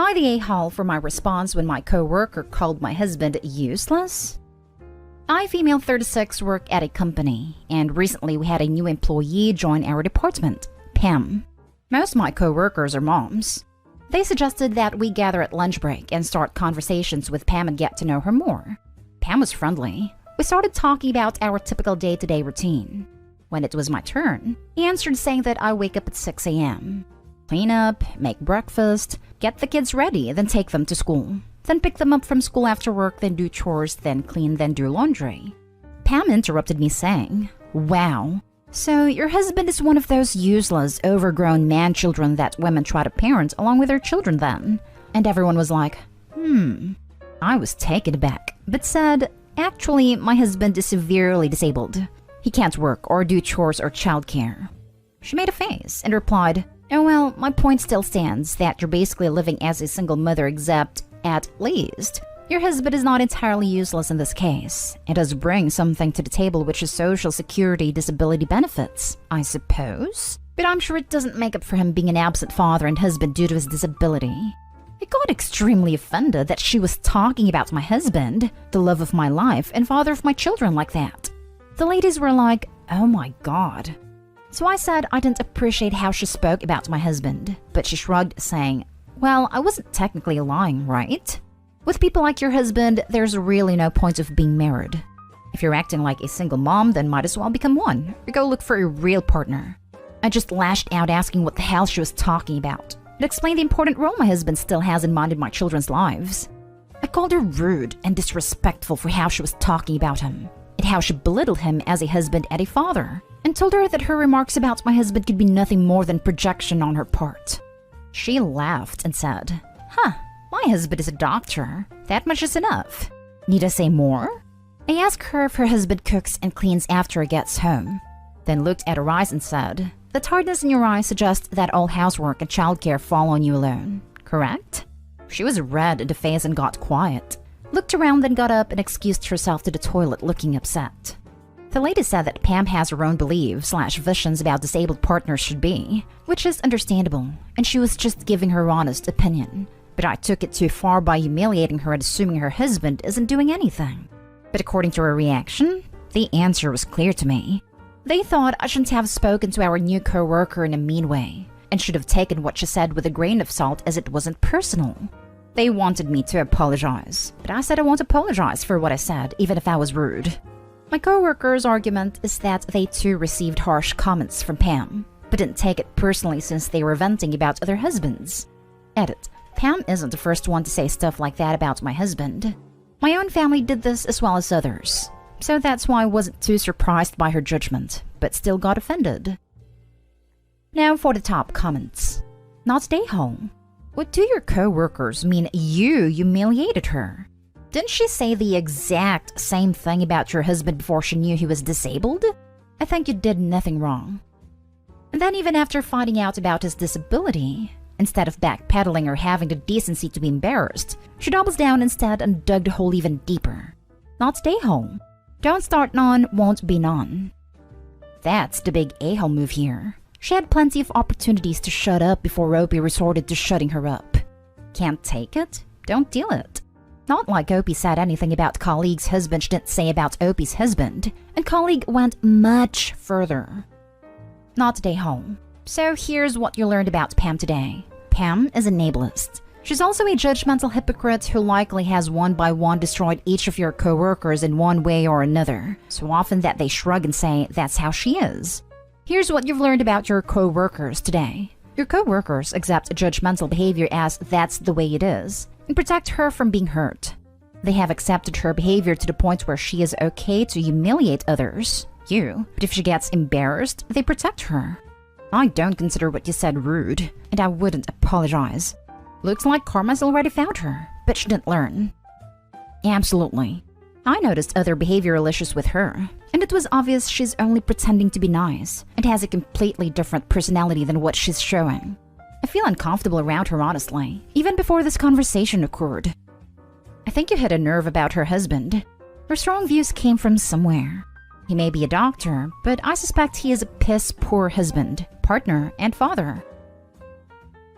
Am I the a-hole for my response when my co-worker called my husband useless? I, female 36, work at a company, and recently we had a new employee join our department, Pam. Most of my co-workers are moms. They suggested that we gather at lunch break and start conversations with Pam and get to know her more. Pam was friendly. We started talking about our typical day-to-day routine. When it was my turn, he answered saying that I wake up at 6 a.m. Clean up, make breakfast, get the kids ready, then take them to school. Then pick them up from school after work, then do chores, then clean, then do laundry. Pam interrupted me saying, "Wow, so your husband is one of those useless, overgrown man-children that women try to parent along with their children then?" And everyone was like, I was taken aback, but said, "Actually, my husband is severely disabled. He can't work or do chores or childcare." She made a face and replied, "Oh well, my point still stands that you're basically living as a single mother, except at least your husband is not entirely useless in this case. It does bring something to the table, which is social security disability benefits, I suppose. But I'm sure it doesn't make up for him being an absent father and husband due to his disability." I got extremely offended that she was talking about my husband, the love of my life and father of my children, like that. The ladies were like, "Oh my god." So I said I didn't appreciate how she spoke about my husband, but she shrugged, saying, "Well, I wasn't technically lying, right? With people like your husband, there's really no point of being married. If you're acting like a single mom, then might as well become one, or go look for a real partner." I just lashed out asking what the hell she was talking about. It explained the important role my husband still has in mind in my children's lives. I called her rude and disrespectful for how she was talking about him, and how she belittled him as a husband and a father, and told her that her remarks about my husband could be nothing more than projection on her part. She laughed and said, "My husband is a doctor. That much is enough. Need I say more?" I asked her if her husband cooks and cleans after he gets home, then looked at her eyes and said, "The tiredness in your eyes suggests that all housework and childcare fall on you alone, correct?" She was red in the face and got quiet, looked around, then got up and excused herself to the toilet looking upset. The lady said that Pam has her own beliefs/visions about disabled partners should be, which is understandable, and she was just giving her honest opinion. But I took it too far by humiliating her and assuming her husband isn't doing anything. But according to her reaction, the answer was clear to me. They thought I shouldn't have spoken to our new co-worker in a mean way, and should have taken what she said with a grain of salt as it wasn't personal. They wanted me to apologize, but I said I won't apologize for what I said, even if I was rude. My co-worker's argument is that they too received harsh comments from Pam, but didn't take it personally since they were venting about other husbands. Edit. Pam isn't the first one to say stuff like that about my husband. My own family did this as well as others, so that's why I wasn't too surprised by her judgment, but still got offended. Now for the top comments. Not stay home. What do your co-workers mean you humiliated her? Didn't she say the exact same thing about your husband before she knew he was disabled? I think you did nothing wrong. And then even after finding out about his disability, instead of backpedaling or having the decency to be embarrassed, she doubles down instead and dug the hole even deeper. Not stay home. Don't start none, won't be none. That's the big a-hole move here. She had plenty of opportunities to shut up before Opie resorted to shutting her up. Can't take it? Don't deal it. Not like Opie said anything about colleague's husband she didn't say about Opie's husband, and colleague went much further. Not stay home. So here's what you learned about Pam today. Pam is an ableist. She's also a judgmental hypocrite who likely has one by one destroyed each of your co-workers in one way or another, so often that they shrug and say that's how she is. Here's what you've learned about your co-workers today. Your co-workers accept judgmental behavior as that's the way it is, and protect her from being hurt. They have accepted her behavior to the point where she is okay to humiliate others, you, but if she gets embarrassed, they protect her. I don't consider what you said rude, and I wouldn't apologize. Looks like karma's already found her, but she didn't learn. Absolutely. I noticed other behavioral issues with her, and it was obvious she's only pretending to be nice, and has a completely different personality than what she's showing. I feel uncomfortable around her honestly, even before this conversation occurred. I think you hit a nerve about her husband. Her strong views came from somewhere. He may be a doctor, but I suspect he is a piss-poor husband, partner, and father.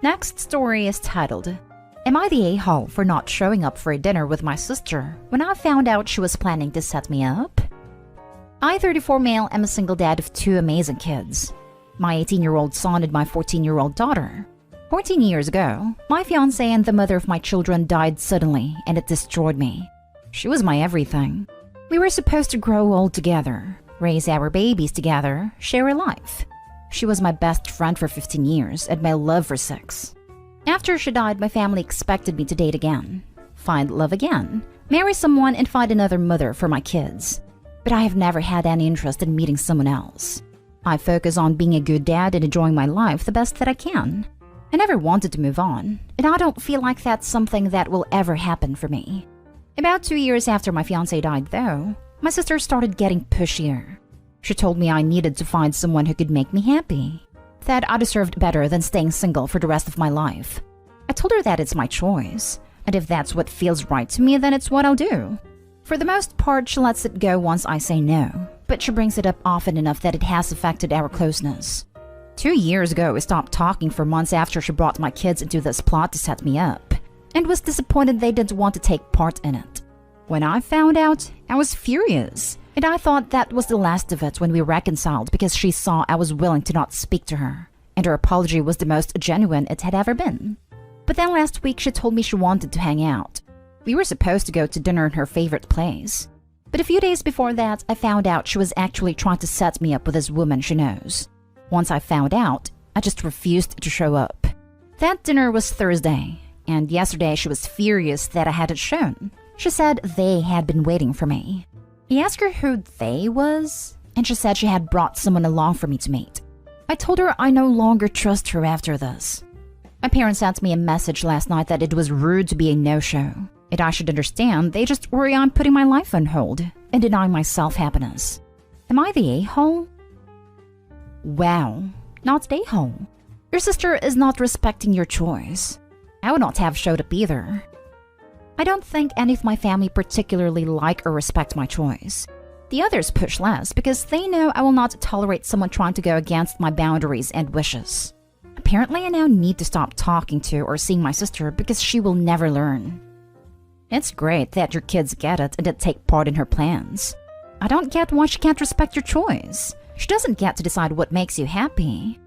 Next story is titled, Am I the a-hole for not showing up for a dinner with my sister when I found out she was planning to set me up? I, 34 male, am a single dad of 2 amazing kids. My 18-year-old son and my 14-year-old daughter. 14 years ago, my fiancé and the mother of my children died suddenly, and it destroyed me. She was my everything. We were supposed to grow old together, raise our babies together, share a life. She was my best friend for 15 years and my love for 6. After she died, my family expected me to date again, find love again, marry someone, and find another mother for my kids. But I have never had any interest in meeting someone else. I focus on being a good dad and enjoying my life the best that I can. I never wanted to move on, and I don't feel like that's something that will ever happen for me. About 2 years after my fiancé died, though, my sister started getting pushier. She told me I needed to find someone who could make me happy, that I deserved better than staying single for the rest of my life. I told her that it's my choice, and if that's what feels right to me, then it's what I'll do. For the most part, she lets it go once I say no, but she brings it up often enough that it has affected our closeness. 2 years ago, we stopped talking for months after she brought my kids into this plot to set me up, and was disappointed they didn't want to take part in it. When I found out, I was furious, and I thought that was the last of it when we reconciled because she saw I was willing to not speak to her, and her apology was the most genuine it had ever been. But then last week she told me she wanted to hang out. We were supposed to go to dinner in her favorite place. But a few days before that, I found out she was actually trying to set me up with this woman she knows. Once I found out, I just refused to show up. That dinner was Thursday, and yesterday she was furious that I hadn't shown. She said they had been waiting for me. I asked her who they was, and she said she had brought someone along for me to meet. I told her I no longer trust her after this. My parents sent me a message last night that it was rude to be a no-show, and I should understand they just worry I'm putting my life on hold and denying myself happiness. Am I the a-hole? Wow, not the a-hole. Your sister is not respecting your choice. I would not have showed up either. I don't think any of my family particularly like or respect my choice. The others push less because they know I will not tolerate someone trying to go against my boundaries and wishes. Apparently, I now need to stop talking to or seeing my sister because she will never learn. It's great that your kids get it and that take part in her plans. I don't get why she can't respect your choice. She doesn't get to decide what makes you happy.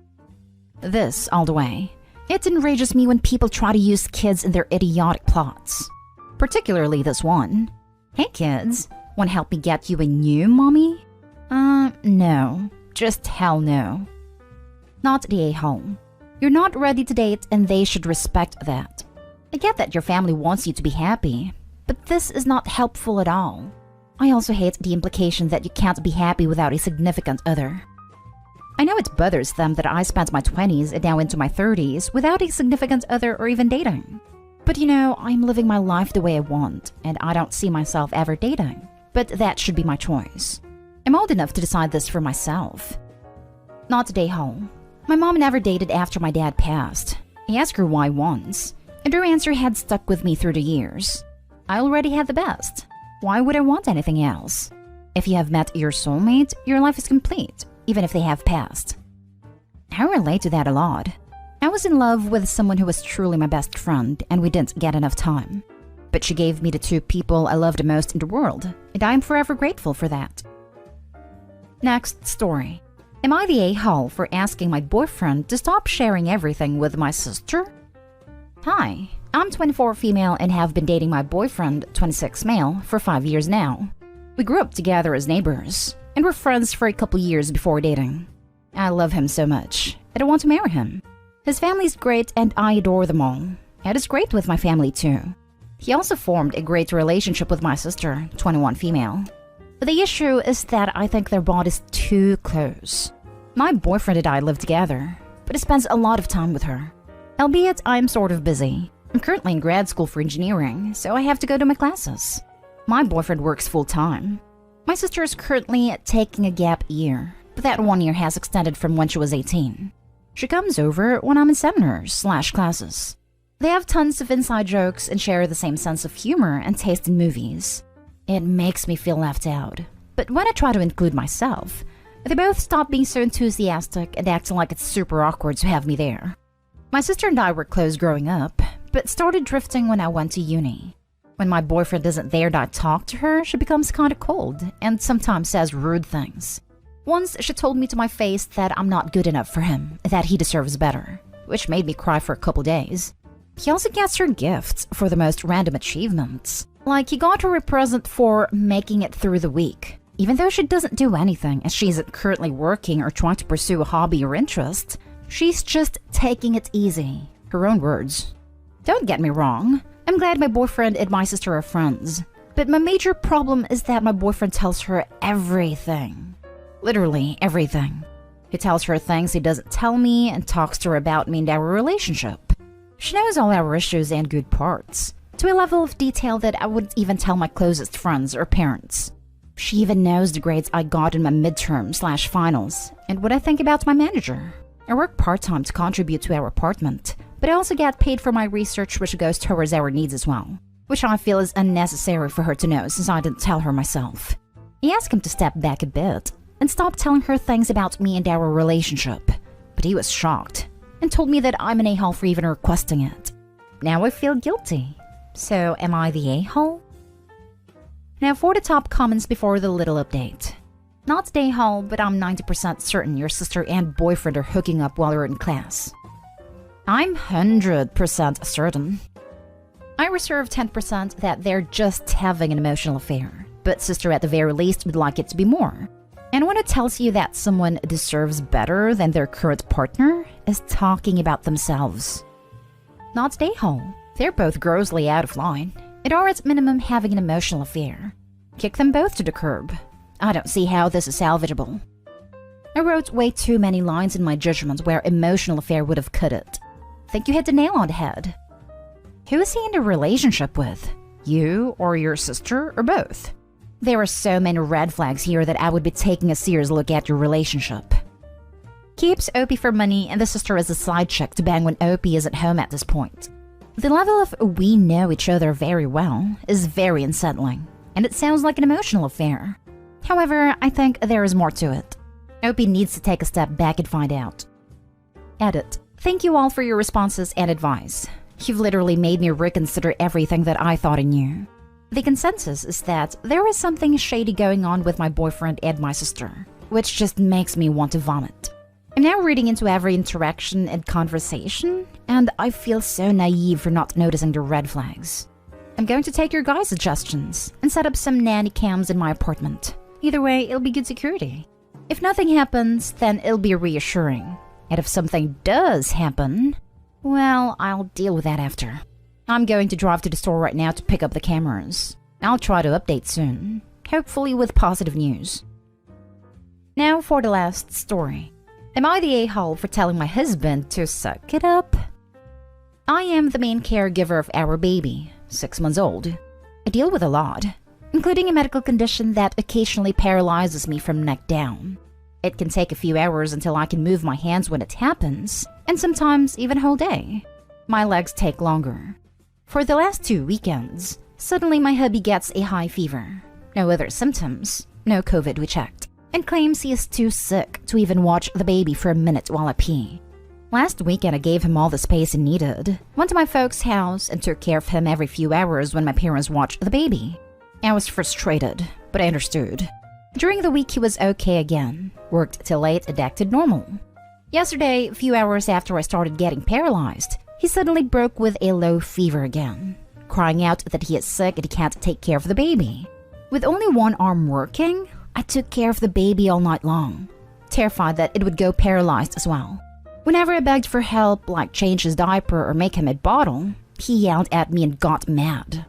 This, all the way. It enrages me when people try to use kids in their idiotic plots. Particularly this one. Hey kids, wanna help me get you a new mommy? No. Just hell no. Not the a-hole. You're not ready to date and they should respect that. I get that your family wants you to be happy, but this is not helpful at all. I also hate the implication that you can't be happy without a significant other. I know it bothers them that I spent my 20s and now into my 30s without a significant other or even dating. But you know, I'm living my life the way I want, and I don't see myself ever dating. But that should be my choice. I'm old enough to decide this for myself. Not the a-hole. My mom never dated after my dad passed. I asked her why once, and her answer had stuck with me through the years. I already had the best. Why would I want anything else? If you have met your soulmate, your life is complete, even if they have passed. I relate to that a lot. I was in love with someone who was truly my best friend, and we didn't get enough time. But she gave me the 2 people I love the most in the world, and I am forever grateful for that. Next story. Am I the a-hole for asking my boyfriend to stop sharing everything with my sister? Hi, I'm 24 female and have been dating my boyfriend, 26 male, for 5 years now. We grew up together as neighbors, and were friends for a couple years before dating. I love him so much, and I want to marry him. His family's great and I adore them all. And it's great with my family too. He also formed a great relationship with my sister, 21 female. But the issue is that I think their bond is too close. My boyfriend and I live together, but he spends a lot of time with her. Albeit I'm sort of busy. I'm currently in grad school for engineering, so I have to go to my classes. My boyfriend works full-time. My sister is currently taking a gap year, but that 1 year has extended from when she was 18. She comes over when I'm in seminars/classes. They have tons of inside jokes and share the same sense of humor and taste in movies. It makes me feel left out. But when I try to include myself, they both stop being so enthusiastic and acting like it's super awkward to have me there. My sister and I were close growing up, but started drifting when I went to uni. When my boyfriend isn't there and I talk to her, she becomes kinda cold and sometimes says rude things. Once, she told me to my face that I'm not good enough for him, that he deserves better, which made me cry for a couple days. He also gets her gifts for the most random achievements. Like, he got her a present for making it through the week. Even though she doesn't do anything, as she isn't currently working or trying to pursue a hobby or interest, she's just taking it easy. Her own words. Don't get me wrong, I'm glad my boyfriend and my sister are friends. But my major problem is that my boyfriend tells her everything. Literally everything. He tells her things he doesn't tell me and talks to her about me and our relationship. She knows all our issues and good parts, to a level of detail that I wouldn't even tell my closest friends or parents. She even knows the grades I got in my midterm/finals and what I think about my manager. I work part-time to contribute to our apartment, but I also get paid for my research, which goes towards our needs as well, which I feel is unnecessary for her to know since I didn't tell her myself. I asked him to step back a bit and stop telling her things about me and our relationship, but he was shocked and told me that I'm an a-hole for even requesting it. Now I feel guilty. So am I the a-hole? Now for the top comments before the little update. Not the a-hole, but I'm 90% certain your sister and boyfriend are hooking up while you're in class. I'm 100% certain. I reserve 10% that they're just having an emotional affair, but sister at the very least would like it to be more. Anyone who tells you that someone deserves better than their current partner is talking about themselves. Not the a-hole. They're both grossly out of line, and are at minimum having an emotional affair. Kick them both to the curb. I don't see how this is salvageable. I wrote way too many lines in my judgment where emotional affair would have cut it. Think you hit the nail on the head. Who is he in a relationship with? You or your sister or both? There are so many red flags here that I would be taking a serious look at your relationship. Keeps Opie for money and the sister as a side chick to bang when Opie is at home at this point. The level of we know each other very well is very unsettling, and it sounds like an emotional affair. However, I think there is more to it. Opie needs to take a step back and find out. Edit. Thank you all for your responses and advice. You've literally made me reconsider everything that I thought I knew. The consensus is that there is something shady going on with my boyfriend and my sister, which just makes me want to vomit. I'm now reading into every interaction and conversation, and I feel so naive for not noticing the red flags. I'm going to take your guys' suggestions and set up some nanny cams in my apartment. Either way, it'll be good security. If nothing happens, then it'll be reassuring. And if something does happen, well, I'll deal with that after. I'm going to drive to the store right now to pick up the cameras. I'll try to update soon, hopefully with positive news. Now for the last story. Am I the a-hole for telling my husband to suck it up? I am the main caregiver of our baby, 6 months old. I deal with a lot, including a medical condition that occasionally paralyzes me from neck down. It can take a few hours until I can move my hands when it happens, and sometimes even a whole day. My legs take longer. For the last 2 weekends, suddenly my hubby gets a high fever. No other symptoms, no COVID we checked, and claims he is too sick to even watch the baby for a minute while I pee. Last weekend I gave him all the space he needed, went to my folks' house, and took care of him every few hours when my parents watched the baby. I was frustrated, but I understood. During the week he was okay again, worked till late and acted normal. Yesterday, a few hours after I started getting paralyzed, he suddenly broke with a low fever again, crying out that he is sick and he can't take care of the baby. With only one arm working, I took care of the baby all night long, terrified that it would go paralyzed as well. Whenever I begged for help, like change his diaper or make him a bottle, he yelled at me and got mad.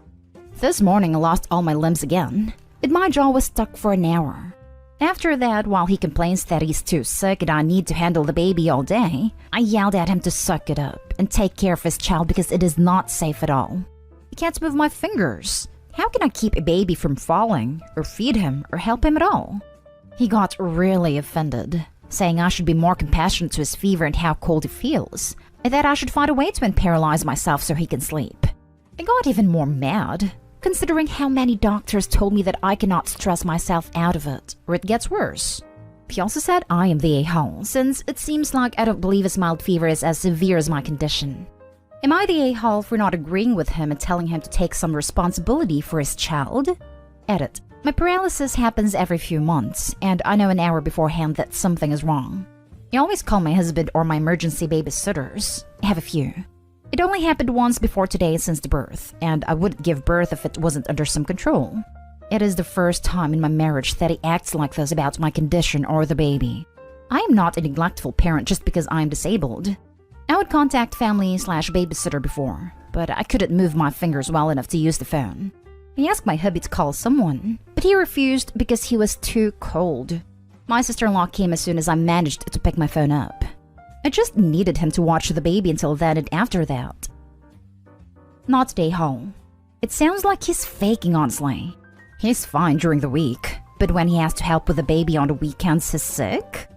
This morning I lost all my limbs again, and my jaw was stuck for an hour. After that, while he complains that he's too sick and I need to handle the baby all day, I yelled at him to suck it up and take care of his child because it is not safe at all. I can't move my fingers. How can I keep a baby from falling, or feed him, or help him at all? He got really offended, saying I should be more compassionate to his fever and how cold he feels, and that I should find a way to unparalyze myself so he can sleep. I got even more mad, considering how many doctors told me that I cannot stress myself out of it, or it gets worse. He also said I am the a-hole, since it seems like I don't believe his mild fever is as severe as my condition. Am I the a-hole for not agreeing with him and telling him to take some responsibility for his child? Edit. My paralysis happens every few months, and I know an hour beforehand that something is wrong. I always call my husband or my emergency babysitters. I have a few. It only happened once before today since the birth, and I wouldn't give birth if it wasn't under some control. It is the first time in my marriage that he acts like this about my condition or the baby. I am not a neglectful parent just because I am disabled. I would contact family/babysitter before, but I couldn't move my fingers well enough to use the phone. I asked my hubby to call someone, but he refused because he was too cold. My sister-in-law came as soon as I managed to pick my phone up. I just needed him to watch the baby until then and after that. Not day home. It sounds like he's faking, honestly. He's fine during the week, but when he has to help with the baby on the weekends, he's sick?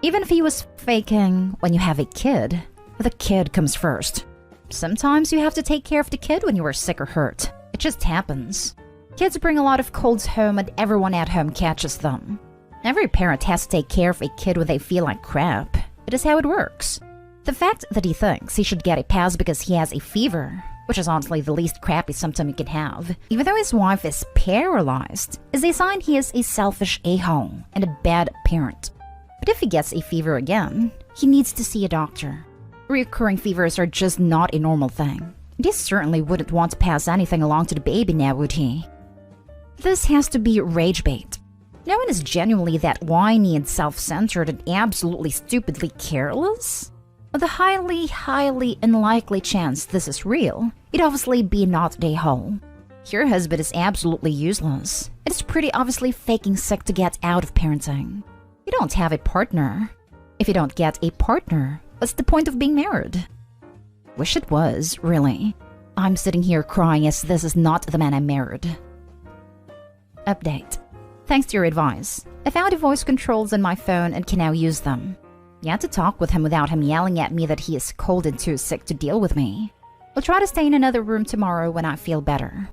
Even if he was faking, when you have a kid, the kid comes first. Sometimes you have to take care of the kid when you are sick or hurt. It just happens. Kids bring a lot of colds home and everyone at home catches them. Every parent has to take care of a kid when they feel like crap. It is how it works. The fact that he thinks he should get a pass because he has a fever, which is honestly the least crappy symptom he can have, even though his wife is paralyzed, is a sign he is a selfish a-hole and a bad parent. But if he gets a fever again, he needs to see a doctor. Recurring fevers are just not a normal thing. He certainly wouldn't want to pass anything along to the baby now, would he? This has to be rage bait. No one is genuinely that whiny and self-centered and absolutely stupidly careless. With a highly unlikely chance this is real, it'd obviously be not a hole. Your husband is absolutely useless. It is pretty obviously faking sick to get out of parenting. You don't have a partner. If you don't get a partner, what's the point of being married? Wish it was, really. I'm sitting here crying as this is not the man I married. Update. Thanks to your advice, I found the voice controls on my phone and can now use them. You had to talk with him without him yelling at me that he is cold and too sick to deal with me. We'll try to stay in another room tomorrow when I feel better.